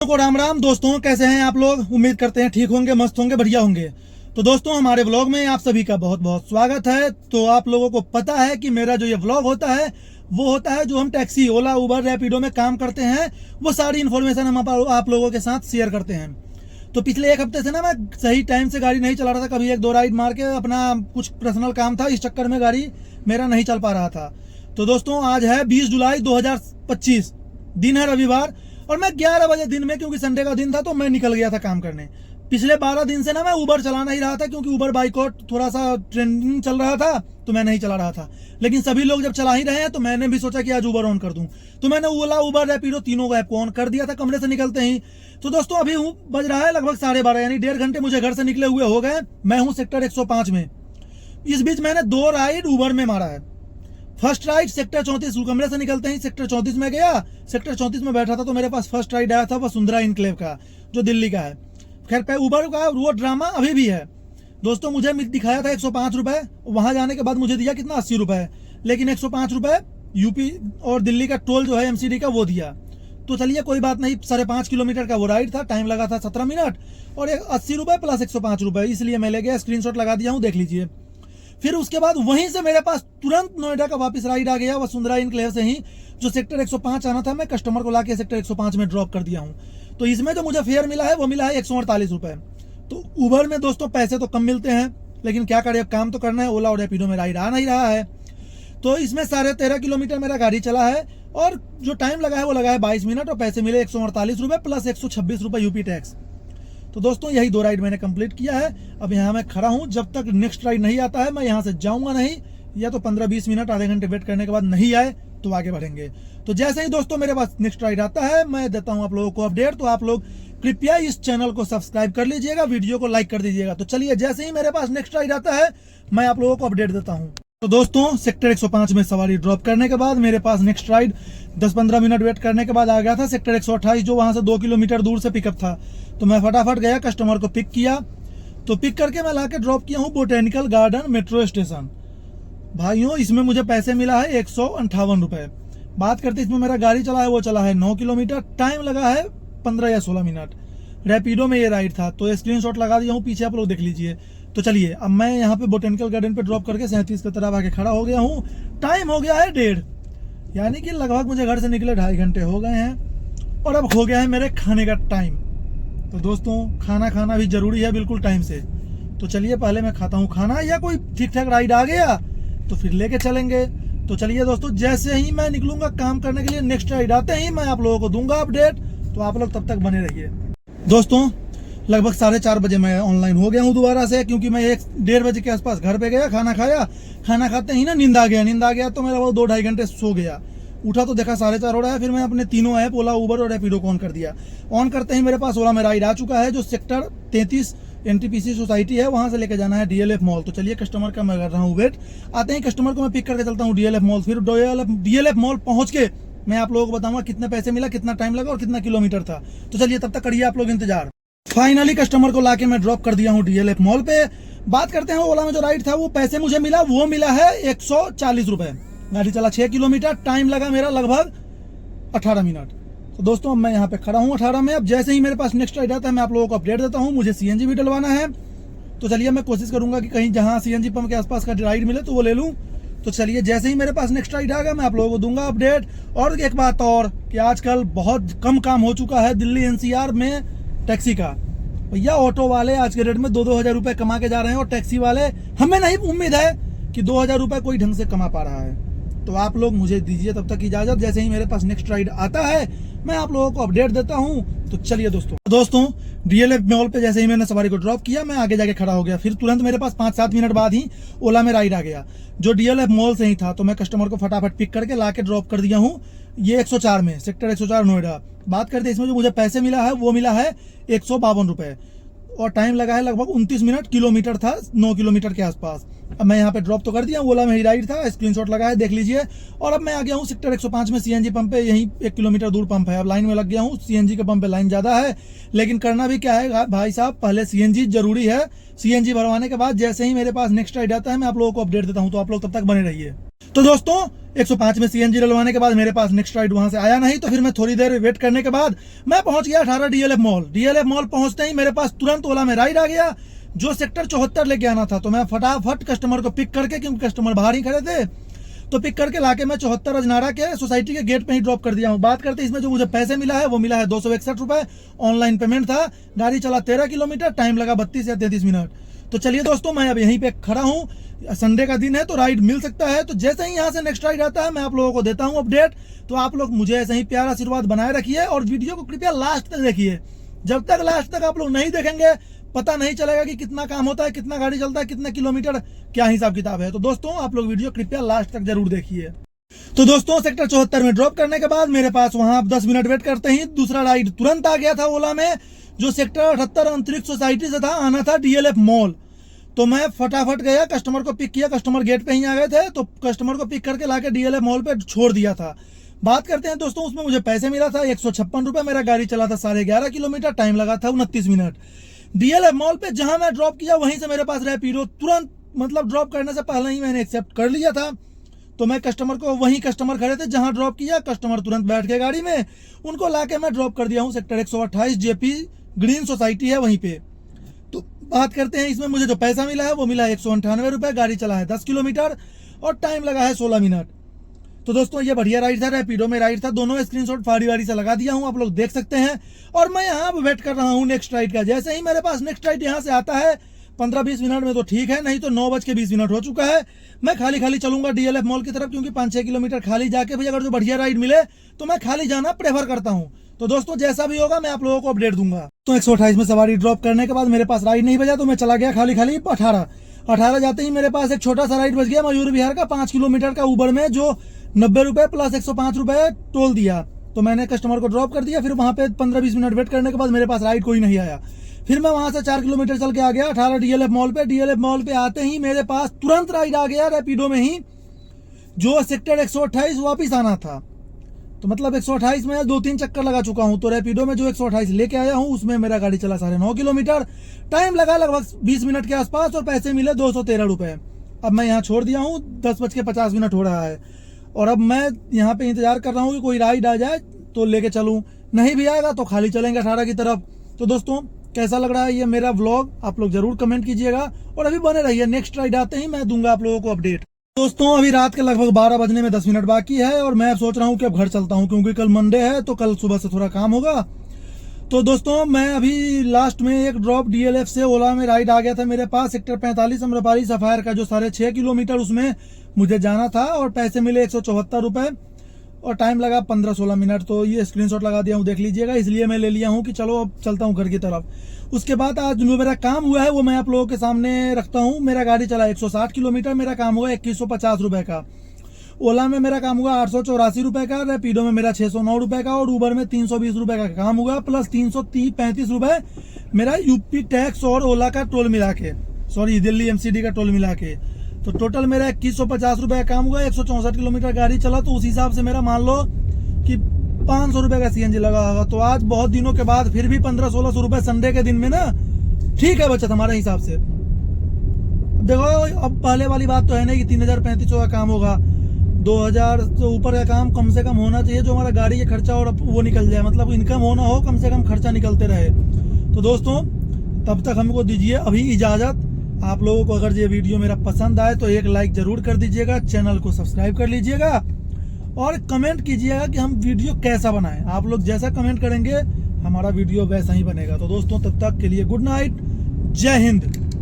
को राम राम। दोस्तों कैसे हैं आप लोग? उम्मीद करते हैं ठीक होंगे, मस्त होंगे, बढ़िया होंगे। तो दोस्तों हमारे व्लॉग में आप सभी का बहुत बहुत स्वागत है। तो आप लोगों को पता है कि मेरा जो ये व्लॉग होता है वो होता है जो हम टैक्सी, ओला, उबर, रैपिडो में काम करते हैं, वो सारी इन्फॉर्मेशन हम आप लोगों के साथ शेयर करते हैं। तो पिछले एक हफ्ते से ना मैं सही टाइम से गाड़ी नहीं चला रहा था, कभी एक दो राइड मार के अपना कुछ पर्सनल काम था, इस चक्कर में गाड़ी मेरा नहीं चल पा रहा था। तो दोस्तों आज है 20 जुलाई 2025, दिन है रविवार, और मैं 11 बजे दिन में, क्योंकि संडे का दिन था, तो मैं निकल गया था काम करने। पिछले 12 दिन से ना मैं उबर चला नहीं रहा था, क्योंकि उबर बाइकआउट थोड़ा सा ट्रेंडिंग चल रहा था, तो मैं नहीं चला रहा था। लेकिन सभी लोग जब चला ही रहे हैं तो मैंने भी सोचा कि आज उबर ऑन कर दूं। तो मैंने ओला, उबर, रैपिडो तीनों का ऐप को ऑन कर दिया था कमरे से निकलते ही। तो दोस्तों अभी बज रहा है लगभग 12:30, यानी 1.5 घंटे मुझे घर से निकले हुए हो गए। मैं हूं सेक्टर 105 में। इस बीच मैंने 2 राइड उबर में मारा है। फर्स्ट राइड सेक्टर 34, कमरे से निकलते ही सेक्टर 34 में गया। सेक्टर 34 में बैठा था तो मेरे पास फर्स्ट राइड आया था वसुंधरा इनक्लेव का, जो दिल्ली का है। खैर उबर का वो ड्रामा अभी भी है। दोस्तों मुझे दिखाया था 105 रुपए, वहां जाने के बाद मुझे दिया कितना 80 रुपए, लेकिन 105 रुपए यूपी और दिल्ली का टोल जो है एमसीडी का वो दिया। तो चलिए कोई बात नहीं, 5.5 किलोमीटर का वो राइड था, टाइम लगा था 17 मिनट, और 80 रुपए प्लस 105 रुपए, इसलिए मैं ले गया। स्क्रीनशॉट लगा दिया हूँ, देख लीजिए। फिर उसके बाद वहीं से मेरे पास तुरंत नोएडा का वापस राइड आ गया वसुंधरा इनक्लेव से ही, जो सेक्टर 105 आना था। मैं कस्टमर को लाके सेक्टर 105 में ड्रॉप कर दिया हूँ। तो इसमें जो मुझे फेयर मिला है वो मिला है 148 रुपए। तो उबर में दोस्तों पैसे तो कम मिलते हैं, लेकिन क्या करें, काम तो करना है। ओला और रैपिडो में राइड आ नहीं रहा है। तो इसमें 13.5 किलोमीटर मेरा गाड़ी चला है, और जो टाइम लगा है वो लगा है 22 मिनट, और पैसे मिले 148 रुपए प्लस 126 रुपए यूपी टैक्स। तो दोस्तों यही 2 राइड मैंने कंप्लीट किया है। अब यहाँ मैं खड़ा हूँ, जब तक नेक्स्ट राइड नहीं आता है मैं यहाँ से जाऊंगा नहीं, या तो 15-20 मिनट, आधे घंटे वेट करने के बाद नहीं आए तो आगे बढ़ेंगे। तो जैसे ही दोस्तों मेरे पास नेक्स्ट राइड आता है मैं देता हूँ आप लोगों को अपडेट। तो आप लोग कृपया इस चैनल को सब्सक्राइब कर लीजिएगा, वीडियो को लाइक कर दीजिएगा। तो चलिए जैसे ही मेरे पास नेक्स्ट राइड आता है मैं आप लोगों को अपडेट देता हूँ। तो दोस्तों सेक्टर 105 में सवारी ड्रॉप करने के बाद मेरे पास नेक्स्ट राइड 10-15 मिनट वेट करने के बाद आ गया था सेक्टर 128, जो वहां से 2 किलोमीटर दूर से पिकअप था। तो मैं फटाफट गया, कस्टमर को पिक किया। तो पिक करके मैं लाके ड्रॉप किया हूँ बोटेनिकल गार्डन मेट्रो स्टेशन। भाइयों इसमें मुझे पैसे मिला है 158 रुपए। बात करते इसमें मेरा गाड़ी चला है वो चला है 9 किलोमीटर, टाइम लगा है 15 या 16 मिनट। रैपिडो में ये राइड था, तो स्क्रीनशॉट लगा दिया हूँ, पीछे आप लोग देख लीजिए। तो चलिए अब मैं यहाँ पे बोटेनिकल गार्डन पे ड्रॉप करके 37 की तरफ आके खड़ा हो गया हूँ। टाइम हो गया है 1:30, यानी कि लगभग मुझे घर से निकले 2.5 घंटे हो गए हैं, और अब हो गया है मेरे खाने का टाइम। तो दोस्तों खाना खाना भी जरूरी है बिल्कुल टाइम से। तो चलिए पहले मैं खाता हूँ खाना, या कोई ठीक ठाक राइड आ गया तो फिर लेके चलेंगे। तो चलिए दोस्तों जैसे ही मैं निकलूंगा काम करने के लिए, नेक्स्ट राइड आते ही मैं आप लोगों को दूंगा अपडेट। तो आप लोग तब तक बने रहिए। दोस्तों लगभग 4:30 बजे मैं ऑनलाइन हो गया हूँ दोबारा से, क्योंकि मैं 1-1:30 बजे के आसपास घर पे गया, खाना खाया। खाना खाते ही ना नींद आ गया तो मेरा वो 2-2.5 घंटे सो गया। उठा तो देखा 4:30 हो रहा है। फिर मैं अपने तीनों ऐप ओला, उबर और रैपिडो को ऑन कर दिया। ऑन करते ही मेरे पास ओला में राइड आ चुका है, जो सेक्टर 33 एनटीपीसी सोसाइटी है, वहां से लेके जाना है डीएलएफ मॉल। तो चलिए कस्टमर का मैं कर रहा हूँ वेट। आते ही कस्टमर को मैं पिक करके चलता हूँ डीएलएफ मॉल। फिर डीएलएफ मॉल पहुंच के मैं आप लोगों को बताऊंगा कितने पैसे मिला, कितना टाइम लगा और कितना किलोमीटर था। तो चलिए तब तक करिए आप लोग इंतजार। फाइनली कस्टमर को लाके मैं ड्रॉप कर दिया हूँ डीएलएफ मॉल पे। बात करते हैं ओला में जो राइड था वो पैसे मुझे मिला, वो मिला है 140 रुपए। गाड़ी चला 6 किलोमीटर, टाइम लगा मेरा लगभग 18 मिनट। तो दोस्तों अब मैं यहाँ पे खड़ा हूँ 18 में। अब जैसे ही मेरे पास नेक्स्ट राइड आता है मैं आप लोगों को अपडेट देता हूँ। मुझे सीएनजी भी डलवाना है, तो चलिए मैं कोशिश करूंगा कि कहीं जहाँ सीएनजी पंप के आसपास का राइड मिले तो वो ले लूँ। तो चलिए जैसे ही मेरे पास नेक्स्ट राइड आ गया मैं आप लोगों को दूंगा अपडेट। और एक बात और कि आजकल बहुत कम काम हो चुका है दिल्ली एनसीआर में टैक्सी का। भैया ऑटो वाले आज के डेट में 2-2 हजार रुपए कमा के जा रहे हैं, और टैक्सी वाले हमें नहीं उम्मीद है कि 2 हजार रुपए कोई ढंग से कमा पा रहा है। तो आप लोग मुझे दीजिए तब तक इजाजत। जैसे ही मेरे पास नेक्स्ट राइड आता है मैं आप लोगों को अपडेट देता हूं। तो चलिए दोस्तों डीएलएफ मॉल पे जैसे ही मैंने सवारी को ड्रॉप किया मैं आगे जाके खड़ा हो गया। फिर तुरंत मेरे पास 5-7 मिनट बाद ही ओला में राइड आ गया, जो डीएलएफ मॉल से ही था। तो मैं कस्टमर को फटाफट पिक करके लाके ड्रॉप कर दिया हूँ ये 104 में, सेक्टर 104 नोएडा। बात करते इसमें जो मुझे पैसे मिला है वो मिला है 152 रुपए, और टाइम लगा है लगभग 29 मिनट। किलोमीटर था 9 किलोमीटर के आसपास। अब मैं यहाँ पे ड्रॉप तो कर दिया, ओला में ही राइड था, स्क्रीनशॉट लगा है देख लीजिए। और अब मैं आ गया हूँ सेक्टर 105 में सीएनजी पंप पे, यहीं 1 किलोमीटर दूर पंप है। अब लाइन में लग गया हूँ। सीएनजी के पंप पे लाइन ज्यादा है, लेकिन करना भी क्या है भाई साहब, पहले सीएनजी जरूरी है। सीएनजी भरवाने के बाद जैसे ही मेरे पास नेक्स्ट राइड आता है मैं आप लोगों को अपडेट देता हूँ। तो आप लोग तब तक बने रहिए। तो दोस्तों 105 में सीएनजी डलवाने के बाद मेरे पास नेक्स्ट राइड वहां से आया नहीं, तो फिर मैं थोड़ी देर वेट करने के बाद मैं पहुंच गया 18 डीएलएफ मॉल। डीएलएफ मॉल पहुंचते ही मेरे पास तुरंत ओला में राइड आ गया जो सेक्टर 74 लेके आना था। तो मैं फटाफट कस्टमर को पिक करके, क्योंकि कस्टमर बाहर ही खड़े थे, तो पिक करके लाके मैं 74 अजनारा के सोसाइटी के गेट पे ही ड्रॉप कर दिया हूँ। बात करते इसमें जो मुझे पैसे मिला है वो मिला है 261 रुपए। ऑनलाइन पेमेंट था। गाड़ी चला 13 किलोमीटर, टाइम लगा 32 या 33 मिनट। तो चलिए दोस्तों, मैं अब यहीं पे खड़ा हूँ, संडे का दिन है तो राइड मिल सकता है। तो जैसे ही यहाँ से नेक्स्ट राइड आता है मैं आप लोगों को देता हूँ अपडेट। तो आप लोग मुझे ऐसे ही प्यार आशीर्वाद बनाए रखिए और वीडियो को कृपया लास्ट तक देखिए। जब तक लास्ट तक आप लोग नहीं देखेंगे पता नहीं चलेगा कि कितना काम होता है, कितना गाड़ी चलता है, कितने किलोमीटर, क्या हिसाब किताब है। तो दोस्तों आप लोग वीडियो कृपया लास्ट तक जरूर देखिए। तो दोस्तों सेक्टर 74 में ड्रॉप करने के बाद मेरे पास वहां 10 मिनट वेट करते ही दूसरा राइड तुरंत आ गया था ओला में, जो सेक्टर 78 अंतरिक्ष सोसाइटी से था, आना था डीएलएफ मॉल। तो मैं फटाफट गया, कस्टमर को पिक किया, कस्टमर गेट पे ही आ गए थे, तो कस्टमर को पिक करके लाके डीएलएफ मॉल पे छोड़ दिया था। बात करते हैं दोस्तों, उसमें मुझे पैसे मिला था 156 रुपए। मेरा गाड़ी चला था 11.5 किलोमीटर, टाइम लगा था 29 मिनट। डीएलएफ मॉल पे जहां मैं ड्रॉप किया वहीं से मेरे पास रैपिडो तुरंत, मतलब ड्रॉप करने से पहले ही मैंने एक्सेप्ट कर लिया था। तो मैं कस्टमर को, वहीं कस्टमर खड़े थे जहां ड्रॉप किया, कस्टमर तुरंत बैठ गए गाड़ी में, उनको लाके मैं ड्रॉप कर दिया हूं सेक्टर 128 जेपी ग्रीन सोसाइटी है वहीं पे। तो बात करते हैं इसमें मुझे जो पैसा मिला है वो मिला है 198 रुपए। गाड़ी चला है 10 किलोमीटर और टाइम लगा है 16 मिनट। तो दोस्तों ये बढ़िया राइड था, रैपिडो में राइड था। दोनों स्क्रीनशॉट फाड़ी से लगा दिया हूं, आप लोग देख सकते हैं। और मैं यहाँ वेट कर रहा हूँ नेक्स्ट राइड का। जैसे ही मेरे पास नेक्स्ट राइड यहाँ से आता है 15-20 मिनट में तो ठीक है, नहीं तो 9:20 हो चुका है। मैं खाली खाली चलूंगा डीएलएफ मॉल की तरफ, क्योंकि 5-6 किलोमीटर खाली जाके भी अगर जो बढ़िया राइड मिले तो मैं खाली जाना प्रेफर करता हूँ। तो दोस्तों जैसा भी होगा मैं आप लोगों को अपडेट दूंगा। तो 128 में सवारी ड्रॉप करने के बाद मेरे पास राइड नहीं बजा, तो मैं चला गया खाली खाली 18 जाते ही मेरे पास एक छोटा सा राइड बच गया मयूर विहार का 5 किलोमीटर का ऊबर में, जो 90 रुपए प्लस 105 रुपए टोल दिया। तो मैंने कस्टमर को ड्रॉप कर दिया। फिर वहां पे 15-20 मिनट वेट करने के बाद मेरे पास राइड कोई नहीं आया। फिर मैं वहां से 4 किलोमीटर चल के आ गया 18 डीएलएफ मॉल पे। डीएलएफ मॉल पे आते ही मेरे पास तुरंत राइड आ गया रैपिडो में ही, जो सेक्टर 128 वापिस आना था। तो मतलब 128 में 2-3 चक्कर लगा चुका हूं। तो रैपिडो में जो 128 लेके आया हूं उसमें मेरा गाड़ी चला 9.5 किलोमीटर, टाइम लगा लगभग 20 मिनट के आसपास और पैसे मिले 213 रुपए। अब मैं यहाँ छोड़ दिया हूँ, 10:50 हो रहा है और अब मैं यहाँ पे इंतजार कर रहा हूँ कि कोई राइड आ जाए तो लेके चलूँ, नहीं भी आएगा तो खाली चलेंगे 18 की तरफ। तो दोस्तों कैसा लग रहा है ये मेरा व्लॉग, आप लोग जरूर कमेंट कीजिएगा और अभी बने रहिए। नेक्स्ट राइड आते ही मैं दूंगा आप लोगों को अपडेट। दोस्तों अभी रात के लगभग 12 बजने में 10 मिनट बाकी है और मैं सोच रहा हूँ कि अब घर चलता हूँ, क्योंकि कल मंडे है तो कल सुबह से थोड़ा काम होगा। तो दोस्तों मैं अभी लास्ट में एक ड्रॉप डीएलएफ से ओला में राइड आ गया था मेरे पास, सेक्टर 45 अम्रपाली सफायर का, जो 6.5 किलोमीटर उसमें मुझे जाना था और पैसे मिले 174 रुपए और टाइम लगा 15-16 मिनट। तो ये स्क्रीनशॉट लगा दिया हूँ, देख लीजिएगा। इसलिए मैं ले लिया हूँ कि चलो अब चलता हूँ घर की तरफ। उसके बाद आज जो मेरा काम हुआ है वो मैं आप लोगों के सामने रखता हूँ। मेरा गाड़ी चला 160 किलोमीटर, मेरा काम हुआ 2150 रुपए का। ओला में मेरा काम हुआ 884 रुपए का, रैपिडो में मेरा 609 रुपए का और उबर में 320 रुपए का काम हुआ, प्लस 335 रुपए मेरा यूपी टैक्स और ओला का टोल मिला के, सॉरी दिल्ली एमसीडी का टोल मिला के। तो टोटल मेरा 2150 रुपए का काम हुआ। 164 किलोमीटर गाड़ी चला तो उस हिसाब से मेरा मान लो कि 500 रुपए का सीएनजी लगा होगा। तो आज बहुत दिनों के बाद फिर भी 1500-1600 रुपए संडे के दिन में ना ठीक है बचत हमारे हिसाब से। देखो अब पहले वाली बात तो है नहीं कि 3000-3500 का काम होगा, 2000 से ऊपर का काम कम से कम होना चाहिए, जो हमारा गाड़ी का खर्चा और वो निकल जाए, मतलब इनकम होना हो, कम से कम खर्चा निकलते रहे। तो दोस्तों तब तक हमको दीजिए अभी इजाजत। आप लोगों को अगर ये वीडियो मेरा पसंद आए तो एक लाइक जरूर कर दीजिएगा, चैनल को सब्सक्राइब कर लीजिएगा और कमेंट कीजिएगा कि हम वीडियो कैसा बनाएं। आप लोग जैसा कमेंट करेंगे हमारा वीडियो वैसा ही बनेगा। तो दोस्तों तब तक के लिए गुड नाइट, जय हिंद।